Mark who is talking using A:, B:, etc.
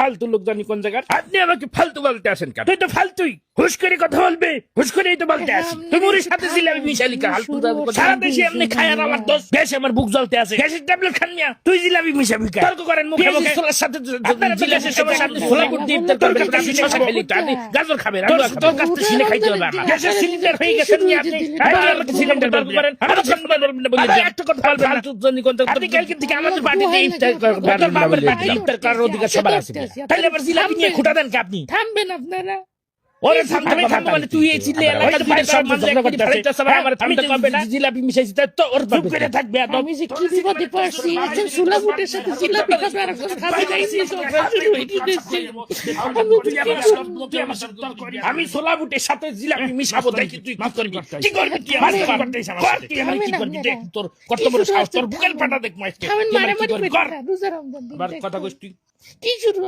A: ফালতু লোক জানি কোন জায়গায়। আপনি আমাকে ফালতু বলতে আসেন কেন? তুই তো ফালতুই, হুশ করে কথা বলবে, হুশ করেই তো বলতে আসি। তুমি ওর সাথে জিলাপি মিশালি কা? সারা দেশে এমনি খায় আর আমার দোষ, দেশে আমার বুক জ্বলতে আছে, গ্যাসের ট্যাবলেট খান মিয়া, তুই জিলাপি মিশাবি কা? তর্ক করেন মুখে মুখে। ছোলার সাথে জিলাপির সবার সাথে ছোলা বুট দিয়ে ইফতার করবেন, আপনি শসা খেলি তো, আপনি গাজর খাবেন, তোর কাছ থেকে সিনে খাইতে হবে আমার। গ্যাসের সিলিন্ডার হয়ে গেছেন মিয়া আপনি, আমাকে সিলিন্ডার তর্ক করেন, আমার সামনে বলে একটা কথা বলবেন না। আপনি কালকে থেকে আমাদের পার্টিতে ইফতার করবেন, বাবার পার্টিতে ইফতার করার অধিকার সবার আছে। তাহলে আবার জিলাপি নিয়ে খুঁটা দেন কে আপনি?
B: থামবেন আপনারা।
A: ওরে থামবে থামবে মানে তুই এই চিল্লে এলাকার ভিতরে সব মানুষ একটি সবাই আমার আমি তো কবে না জিলাপি মিশাইছি তো ওর চুপ করে থাকবে।
B: আমি যে কি বিপদে পড়ছি, একজন সুলা বুটের সাথে জিলাপি খাবে আর একজন খাবে নাইছি,
A: আমি ছোলা বুটের সাথে জিলাপি মিশাবো, দেখি তুই কি করবি, কি করবি তুই আমার করতে কি আমি কি করবি, দেখ তোর কত বড় সাহস, তোর বুকের পাটা দেখ মাইকে
B: মারামারি করে রোজা রমজান দিন
A: কথা কইস তুই
B: কি শুরু